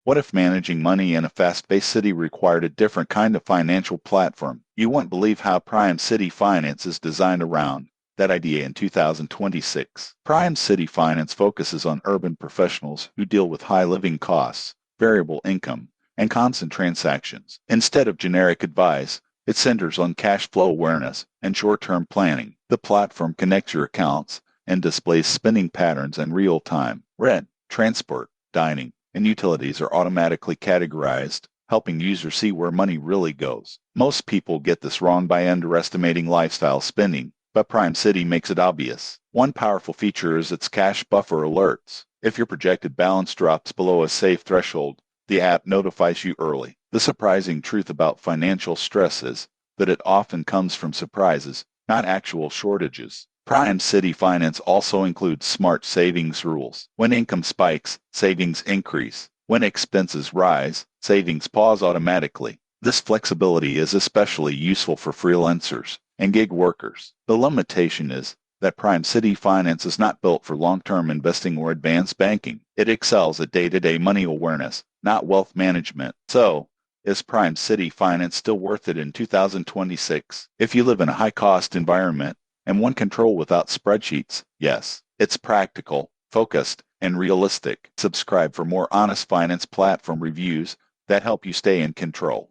What if managing money in a fast-paced city required a different kind of financial platform? You wouldn't believe how PrimeCity Finance is designed around that idea in 2026. PrimeCity Finance focuses on urban professionals who deal with high living costs, variable income, and constant transactions. Instead of generic advice, it centers on cash flow awareness and short-term planning. The platform connects your accounts and displays spending patterns in real time. Rent, transport, dining, and utilities are automatically categorized, helping users see where money really goes. Most people get this wrong by underestimating lifestyle spending, but PrimeCity makes it obvious. One powerful feature is its cash buffer alerts. If your projected balance drops below a safe threshold, the app notifies you early. The surprising truth about financial stress is that it often comes from surprises, not actual shortages. PrimeCity Finance also includes smart savings rules. When income spikes, savings increase. When expenses rise, savings pause automatically. This flexibility is especially useful for freelancers and gig workers. The limitation is that PrimeCity Finance is not built for long-term investing or advanced banking. It excels at day-to-day money awareness, not wealth management. So, is PrimeCity Finance still worth it in 2026? If you live in a high-cost environment and want control without spreadsheets, yes. It's practical, focused, and realistic. Subscribe for more honest finance platform reviews that help you stay in control.